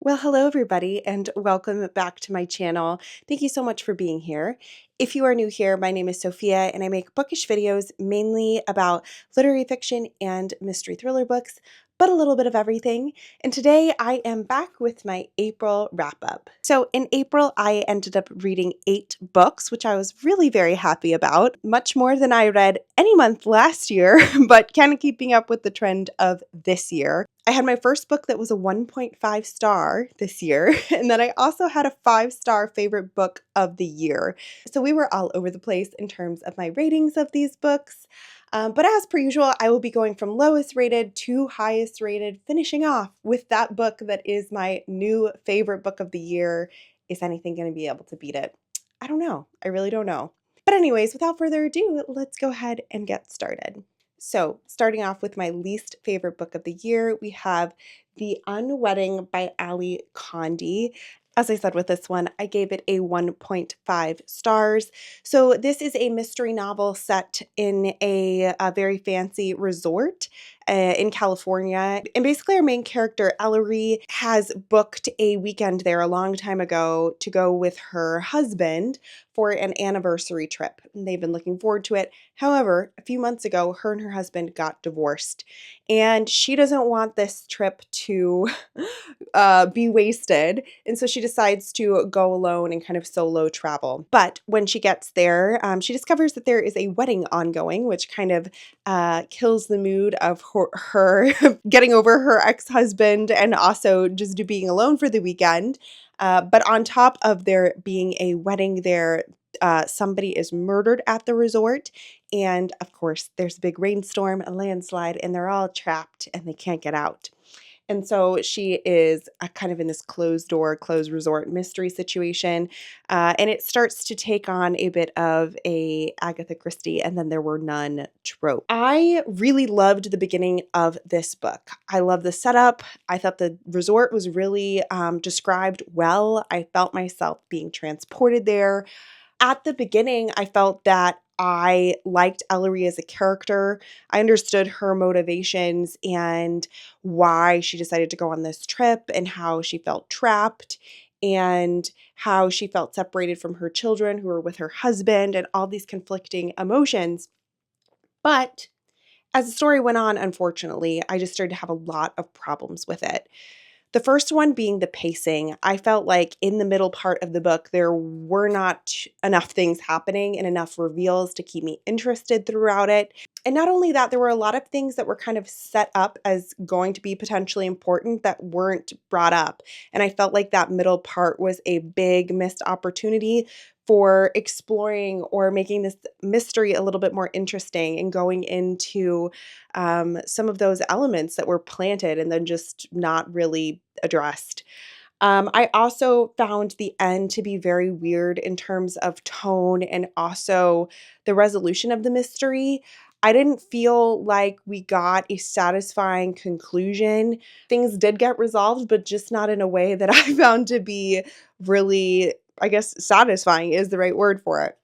Well, hello everybody, and welcome back to my channel. Thank you so much for being here. If you are new here, my name is Sophia, and I make bookish videos mainly about literary fiction and mystery thriller books, but a little bit of everything. And today I am back with my April wrap-up. So in April, I ended up reading 8 books, which I was really very happy about, much more than I read any month last year, but kind of keeping up with the trend of this year. I had my first book that was a 1.5 star this year, and then I also had a 5-star favorite book of the year. So we were all over the place in terms of my ratings of these books. But as per usual, I will be going from lowest rated to highest rated, finishing off with that book that is my new favorite book of the year. Is anything going to be able to beat it? I don't know. I really don't know. But anyways, without further ado, let's go ahead and get started. So, starting off with my least favorite book of the year, we have The Unwedding by Ali Condi. As I said with this one, I gave it a 1.5 stars. So, this is a mystery novel set in a very fancy resort in California. And basically, our main character, Ellery, has booked a weekend there a long time ago to go with her husband for an anniversary trip. And they've been looking forward to it. However, a few months ago, her and her husband got divorced, and she doesn't want this trip to be wasted. And so she decides to go alone and kind of solo travel. But when she gets there, she discovers that there is a wedding ongoing, which kind of kills the mood of her getting over her ex-husband and also just being alone for the weekend. But on top of there being a wedding there, somebody is murdered at the resort. And of course, there's a big rainstorm, a landslide, and they're all trapped and they can't get out. And so she is kind of in this closed door, closed resort mystery situation. And it starts to take on a bit of a Agatha Christie and then there were none trope. I really loved the beginning of this book. I love the setup. I thought the resort was really described well. I felt myself being transported there. At the beginning, I felt that I liked Ellery as a character. I understood her motivations and why she decided to go on this trip and how she felt trapped and how she felt separated from her children who were with her husband and all these conflicting emotions. But as the story went on, unfortunately, I just started to have a lot of problems with it. The first one being the pacing. I felt like in the middle part of the book, there were not enough things happening and enough reveals to keep me interested throughout it. And not only that, there were a lot of things that were kind of set up as going to be potentially important that weren't brought up. And I felt like that middle part was a big missed opportunity for exploring or making this mystery a little bit more interesting and going into some of those elements that were planted and then just not really addressed. I also found the end to be very weird in terms of tone and also the resolution of the mystery. I didn't feel like we got a satisfying conclusion. Things did get resolved, but just not in a way that I found to be really, I guess, satisfying is the right word for it.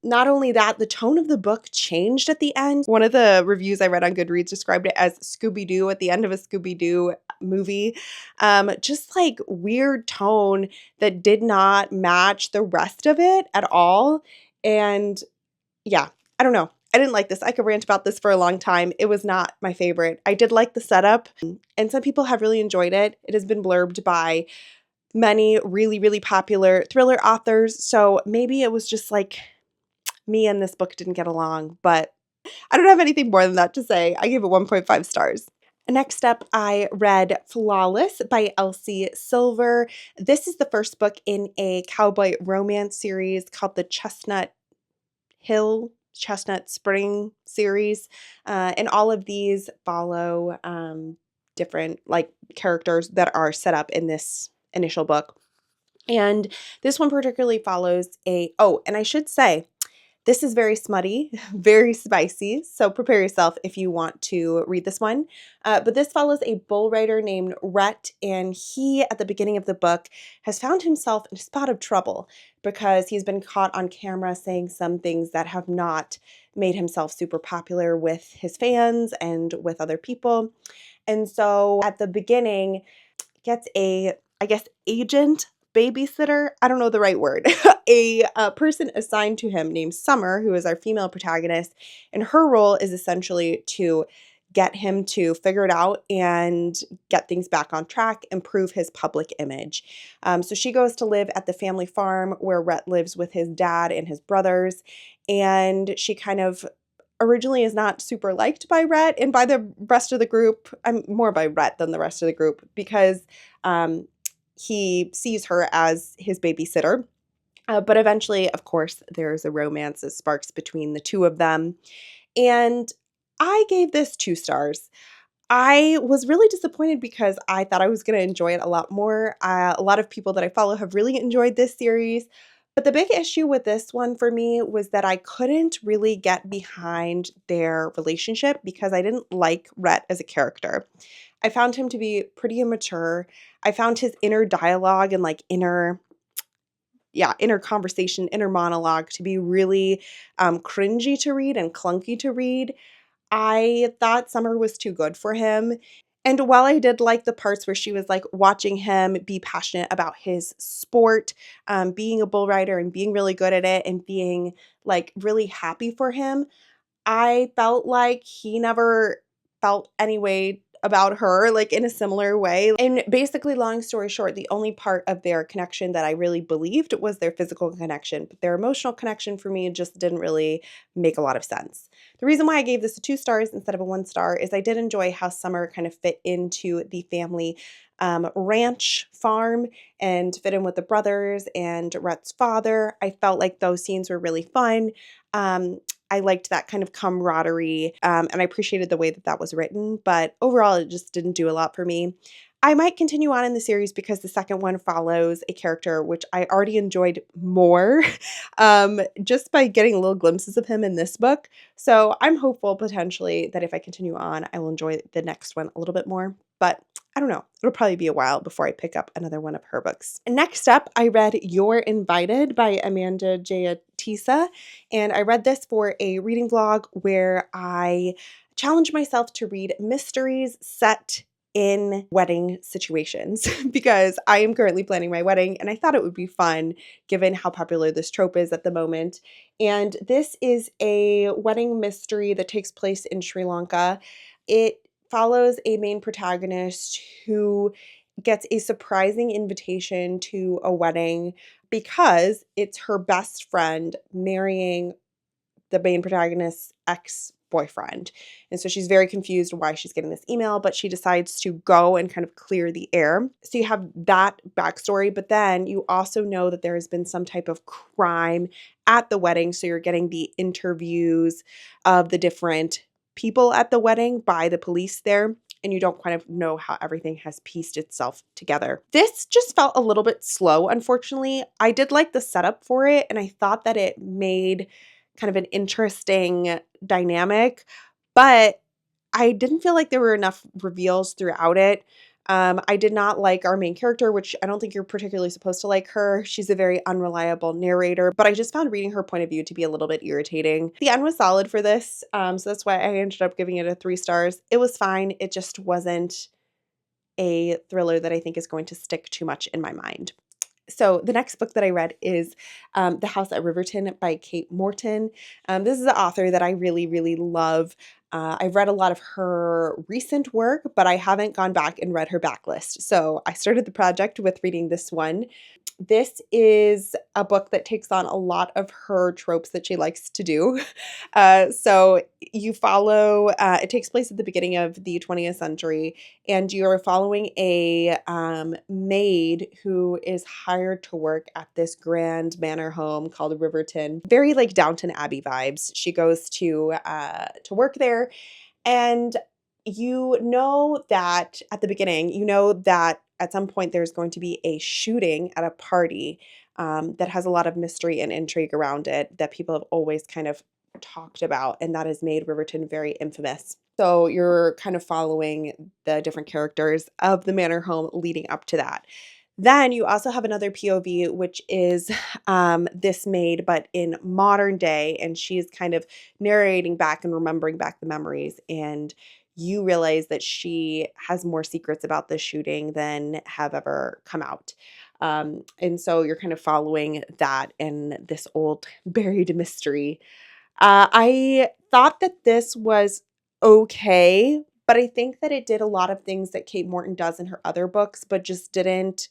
Not only that, the tone of the book changed at the end. One of the reviews I read on Goodreads described it as Scooby-Doo at the end of a Scooby-Doo movie. Just like weird tone that did not match the rest of it at all. And yeah, I don't know. I didn't like this. I could rant about this for a long time. It was not my favorite. I did like the setup, and some people have really enjoyed it. It has been blurbed by many really, really popular thriller authors. So maybe it was just like me and this book didn't get along, but I don't have anything more than that to say. I gave it 1.5 stars. Next up, I read Flawless by Elsie Silver. This is the first book in a cowboy romance series called the Chestnut Spring series. And all of these follow different like characters that are set up in this initial book. And this one particularly follows and I should say, this is very smutty, very spicy, so prepare yourself if you want to read this one. But this follows a bull rider named Rhett, and he, at the beginning of the book, has found himself in a spot of trouble because he's been caught on camera saying some things that have not made himself super popular with his fans and with other people. And so at the beginning, gets a I guess, agent, babysitter, I don't know the right word, a person assigned to him named Summer, who is our female protagonist, and her role is essentially to get him to figure it out and get things back on track, improve his public image. So she goes to live at the family farm where Rhett lives with his dad and his brothers, and she kind of originally is not super liked by Rhett and by the rest of the group. I'm more by Rhett than the rest of the group because um, he sees her as his babysitter. But eventually, of course, there's a romance that sparks between the two of them. And I gave this 2 stars. I was really disappointed because I thought I was going to enjoy it a lot more. A lot of people that I follow have really enjoyed this series. But the big issue with this one for me was that I couldn't really get behind their relationship because I didn't like Rhett as a character. I found him to be pretty immature. I found his inner dialogue and like inner conversation, inner monologue to be really cringy to read and clunky to read. I thought Summer was too good for him. And while I did like the parts where she was like watching him be passionate about his sport, being a bull rider and being really good at it and being like really happy for him, I felt like he never felt any way about her, like in a similar way. And basically, long story short, the only part of their connection that I really believed was their physical connection, but their emotional connection for me just didn't really make a lot of sense. The reason why I gave this a 2 stars instead of a 1 star is I did enjoy how Summer kind of fit into the family ranch farm and fit in with the brothers and Rhett's father. I felt like those scenes were really fun. I liked that kind of camaraderie, and I appreciated the way that that was written, but overall, it just didn't do a lot for me. I might continue on in the series because the second one follows a character which I already enjoyed more just by getting little glimpses of him in this book. So I'm hopeful potentially that if I continue on, I will enjoy the next one a little bit more. But I don't know. It'll probably be a while before I pick up another one of her books. Next up, I read You're Invited by Amanda Jayatisa. And I read this for a reading vlog where I challenged myself to read mysteries set in wedding situations because I am currently planning my wedding and I thought it would be fun given how popular this trope is at the moment. And this is a wedding mystery that takes place in Sri Lanka. It follows a main protagonist who gets a surprising invitation to a wedding because it's her best friend marrying the main protagonist's ex-boyfriend. And so she's very confused why she's getting this email, but she decides to go and kind of clear the air. So you have that backstory, but then you also know that there has been some type of crime at the wedding. So you're getting the interviews of the different people at the wedding by the police there, and you don't kind of know how everything has pieced itself together. This just felt a little bit slow, unfortunately. I did like the setup for it, and I thought that it made kind of an interesting dynamic, but I didn't feel like there were enough reveals throughout it. I did not like our main character, which I don't think you're particularly supposed to like her. She's a very unreliable narrator, but I just found reading her point of view to be a little bit irritating. The end was solid for this, so that's why I ended up giving it a 3 stars. It was fine. It just wasn't a thriller that I think is going to stick too much in my mind. So the next book that I read is The House at Riverton by Kate Morton. This is an author that I really, really love. I've read a lot of her recent work, but I haven't gone back and read her backlist. So I started the project with reading this one. This is a book that takes on a lot of her tropes that she likes to do. So you follow, it takes place at the beginning of the 20th century, and you are following a maid who is hired to work at this grand manor home called Riverton. Very like Downton Abbey vibes. She goes to work there, and you know that at the beginning, you know that at some point there's going to be a shooting at a party that has a lot of mystery and intrigue around it that people have always kind of talked about, and that has made Riverton very infamous. So you're kind of following the different characters of the manor home leading up to that. Then you also have another POV, which is this maid, but in modern day, and she's kind of narrating back and remembering back the memories. And you realize that she has more secrets about the shooting than have ever come out. And so you're kind of following that in this old buried mystery. I thought that this was okay, but I think that it did a lot of things that Kate Morton does in her other books, but just didn't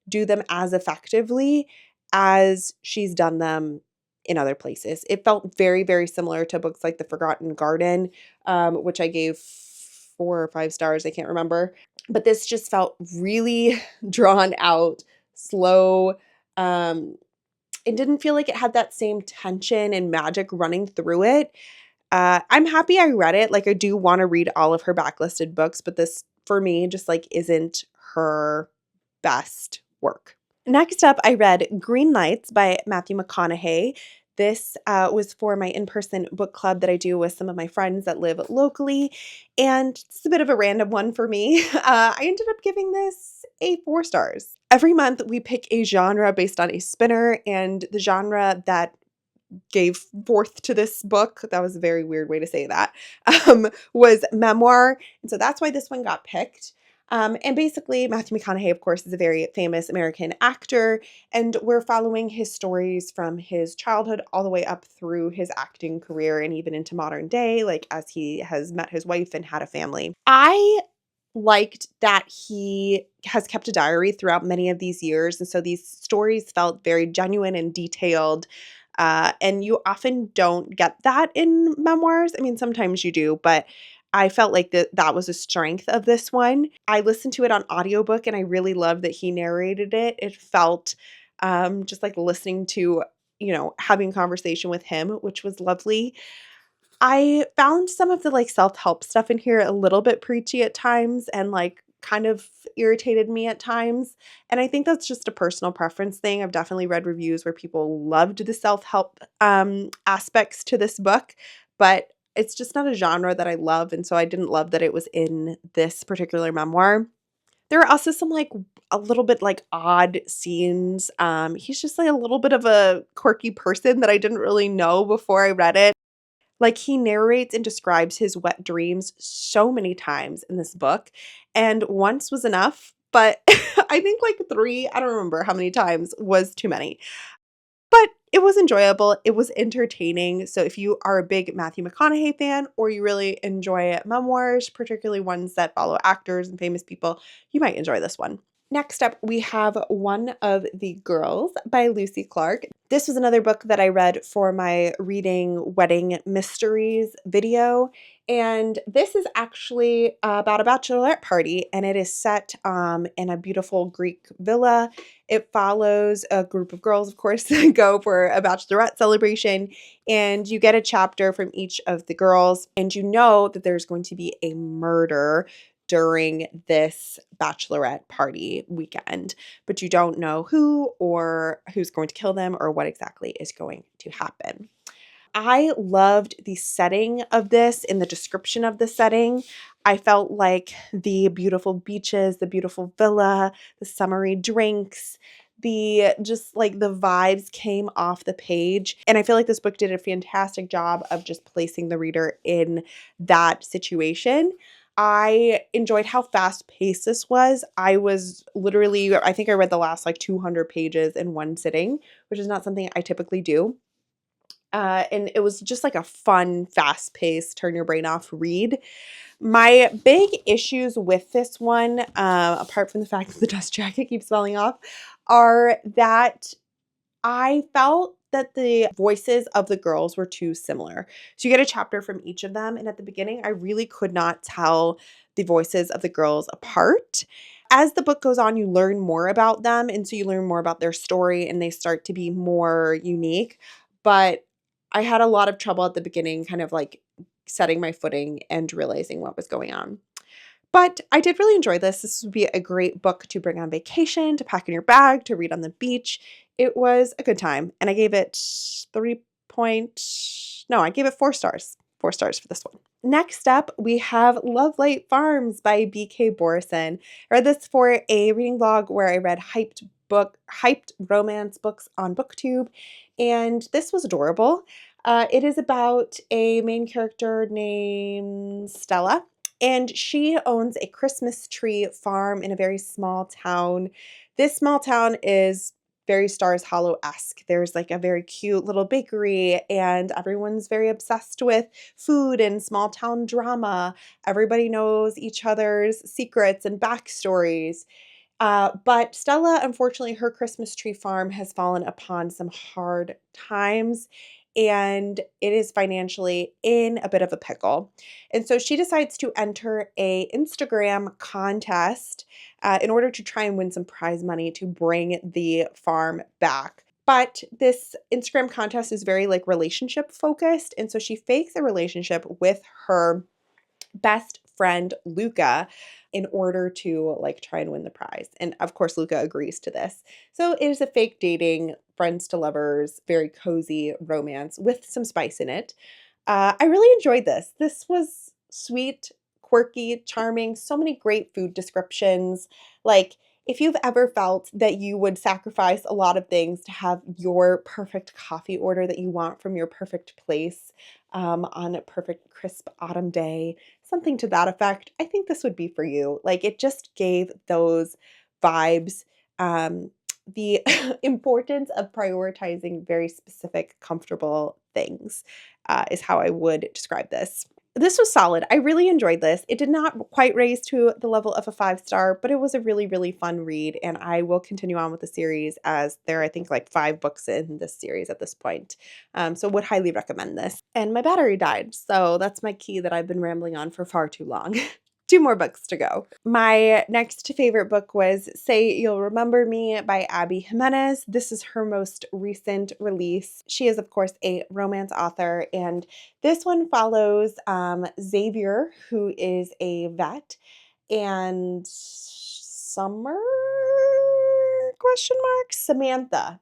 do them as effectively as she's done them in other places. It felt very, very similar to books like The Forgotten Garden, which I gave 4 or 5 stars. I can't remember. But this just felt really drawn out, slow, um, and didn't feel like it had that same tension and magic running through it. I'm happy I read it. Like, I do want to read all of her backlisted books, but this, for me, just like isn't her best work. Next up, I read Green Lights by Matthew McConaughey. This was for my in-person book club that I do with some of my friends that live locally, and it's a bit of a random one for me. I ended up giving this a 4 stars. Every month, we pick a genre based on a spinner, and the genre that gave forth to this book, that was a very weird way to say that, was memoir. And so that's why this one got picked. And basically, Matthew McConaughey, of course, is a very famous American actor, and we're following his stories from his childhood all the way up through his acting career and even into modern day, like as he has met his wife and had a family. I liked that he has kept a diary throughout many of these years, and so these stories felt very genuine and detailed. And you often don't get that in memoirs. I mean, sometimes you do, but I felt like that was a strength of this one. I listened to it on audiobook and I really loved that he narrated it. It felt just like listening to, having a conversation with him, which was lovely. I found some of the like self-help stuff in here a little bit preachy at times and like kind of irritated me at times. And I think that's just a personal preference thing. I've definitely read reviews where people loved the self-help aspects to this book, but it's just not a genre that I love. And so I didn't love that it was in this particular memoir. There are also some like a little bit like odd scenes. He's just like a little bit of a quirky person that I didn't really know before I read it. Like, he narrates and describes his wet dreams so many times in this book, and once was enough, but I think, like, 3, I don't remember how many times, was too many. But it was enjoyable, it was entertaining, so if you are a big Matthew McConaughey fan or you really enjoy memoirs, particularly ones that follow actors and famous people, you might enjoy this one. Next up, we have One of the Girls by Lucy Clark. This was another book that I read for my Reading Wedding Mysteries video. And this is actually about a bachelorette party, and it is set in a beautiful Greek villa. It follows a group of girls, of course, that go for a bachelorette celebration, and you get a chapter from each of the girls, and you know that there's going to be a murder during this bachelorette party weekend, but you don't know who or who's going to kill them or what exactly is going to happen. I loved the setting of this and the description of the setting. I felt like the beautiful beaches, the beautiful villa, the summery drinks, the just like the vibes came off the page. And I feel like this book did a fantastic job of just placing the reader in that situation. I enjoyed how fast paced this was. I was literally, I think I read the last like 200 pages in one sitting, which is not something I typically do. And it was just like a fun, fast paced, turn your brain off read. My big issues with this one, apart from the fact that the dust jacket keeps falling off, are that I felt that the voices of the girls were too similar. So you get a chapter from each of them, and at the beginning, I really could not tell the voices of the girls apart. As the book goes on, you learn more about them, and so you learn more about their story, and they start to be more unique. But I had a lot of trouble at the beginning, kind of like setting my footing and realizing what was going on. But I did really enjoy this. This would be a great book to bring on vacation, to pack in your bag, to read on the beach. It was a good time. And I gave it 4 stars. 4 stars for this one. Next up, we have Love Light Farms by B.K. Borison. I read this for a reading vlog where I read hyped romance books on BookTube, and this was adorable. It is about a main character named Stella, And she owns a Christmas tree farm in a very small town. This small town is very Stars Hollow-esque. There's like a very cute little bakery, and everyone's very obsessed with food and small town drama. Everybody knows each other's secrets and backstories. But Stella, unfortunately, her Christmas tree farm has fallen upon some hard times and it is financially in a bit of a pickle. And so she decides to enter a Instagram contest in order to try and win some prize money to bring the farm back. But this Instagram contest is very like relationship focused. And so she fakes a relationship with her best friend Luca in order to like try and win the prize. And of course, Luca agrees to this. So it is a fake dating, friends to lovers, very cozy romance with some spice in it. I really enjoyed this. This was sweet, quirky, charming, so many great food descriptions. Like, if you've ever felt that you would sacrifice a lot of things to have your perfect coffee order that you want from your perfect place on a perfect crisp autumn day, something to that effect, I think this would be for you. Like, it just gave those vibes. The importance of prioritizing very specific, comfortable things is how I would describe this. This was solid. I really enjoyed this. It did not quite raise to the level of a 5-star, but it was a really, really fun read. And I will continue on with the series as there are, I think, like 5 books in this series at this point. So would highly recommend this. And my battery died. So that's my key that I've been rambling on for far too long. 2 more books to go. My next favorite book was Say You'll Remember Me by Abby Jimenez. This is her most recent release. She is, of course, a romance author, and this one follows Xavier, who is a vet, and Summer, question mark, Samantha.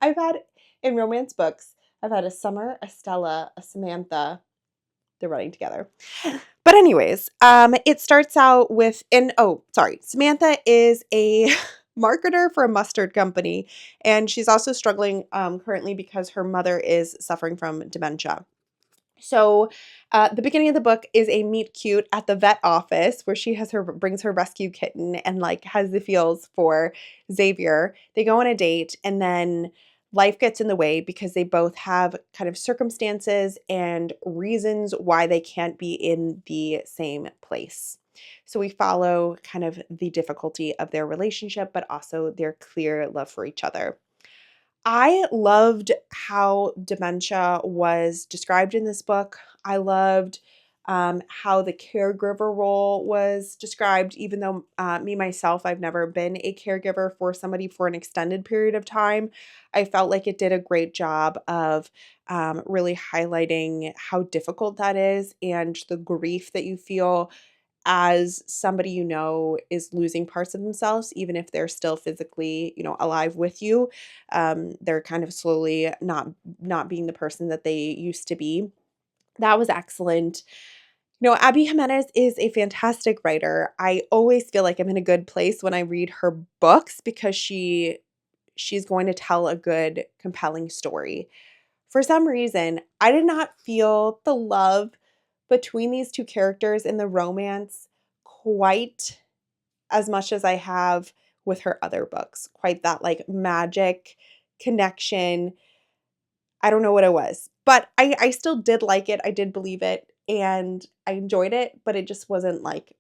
I've had, in romance books, I've had a Summer, a Stella, a Samantha. They're running together. But anyways, it starts out with Samantha is a marketer for a mustard company, and she's also struggling currently because her mother is suffering from dementia. So, the beginning of the book is a meet cute at the vet office where she brings her rescue kitten and like has the feels for Xavier. They go on a date and then life gets in the way because they both have kind of circumstances and reasons why they can't be in the same place. So we follow kind of the difficulty of their relationship, but also their clear love for each other. I loved how dementia was described in this book. I loved how the caregiver role was described, even though me, myself, I've never been a caregiver for somebody for an extended period of time. I felt like it did a great job of really highlighting how difficult that is and the grief that you feel as somebody you know is losing parts of themselves, even if they're still physically, alive with you. They're kind of slowly not being the person that they used to be. That was excellent. Abby Jimenez is a fantastic writer. I always feel like I'm in a good place when I read her books because she's going to tell a good, compelling story. For some reason, I did not feel the love between these two characters in the romance quite as much as I have with her other books. Quite that like magic connection. I don't know what it was, but I still did like it. I did believe it and I enjoyed it, but it just wasn't like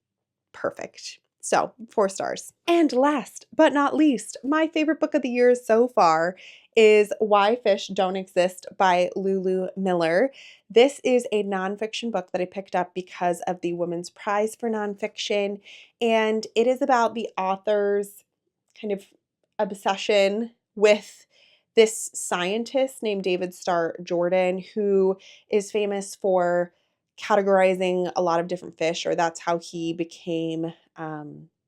perfect. So 4 stars. And last but not least, my favorite book of the year so far is Why Fish Don't Exist by Lulu Miller. This is a nonfiction book that I picked up because of the Women's Prize for Nonfiction, and it is about the author's kind of obsession with this scientist named David Starr Jordan, who is famous for categorizing a lot of different fish, or that's how he became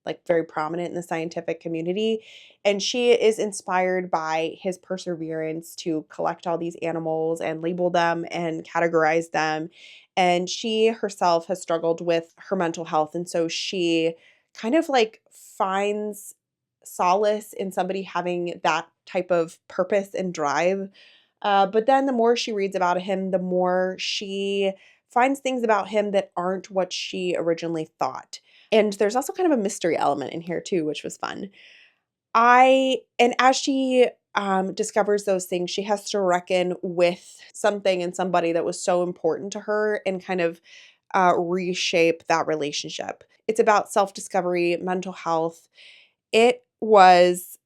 like very prominent in the scientific community. And she is inspired by his perseverance to collect all these animals and label them and categorize them. And she herself has struggled with her mental health. And so she kind of like finds solace in somebody having that type of purpose and drive. But then the more she reads about him, the more she finds things about him that aren't what she originally thought. And there's also kind of a mystery element in here too, which was fun. And as she discovers those things, she has to reckon with something and somebody that was so important to her and kind of reshape that relationship. It's about self-discovery, mental health. It was,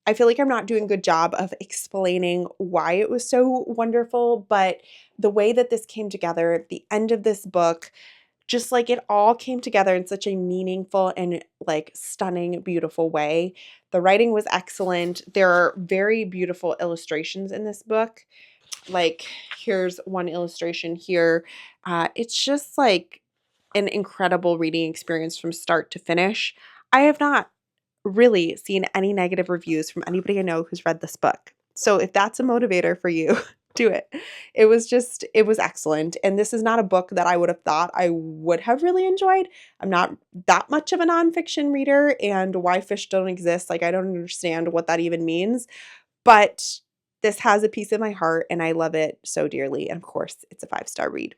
I feel like I'm not doing a good job of explaining why it was so wonderful, but the way that this came together at the end of this book, just like it all came together in such a meaningful and like stunning, beautiful way. The writing was excellent. There are very beautiful illustrations in this book. Like, here's one illustration here. It's just like an incredible reading experience from start to finish. I have not really seen any negative reviews from anybody I know who's read this book. So if that's a motivator for you, do it. It was excellent. And this is not a book that I would have thought I would have really enjoyed. I'm not that much of a nonfiction reader, and why fish don't exist, like I don't understand what that even means. But this has a piece of my heart and I love it so dearly. And of course, it's a 5-star read.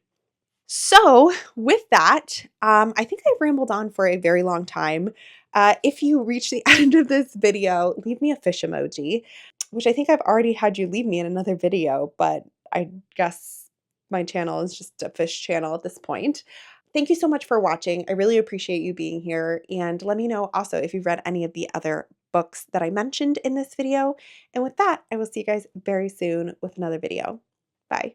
So, with that, I think I've rambled on for a very long time. If you reach the end of this video, leave me a fish emoji, which I think I've already had you leave me in another video, but I guess my channel is just a fish channel at this point. Thank you so much for watching. I really appreciate you being here. And let me know also if you've read any of the other books that I mentioned in this video. And with that, I will see you guys very soon with another video. Bye.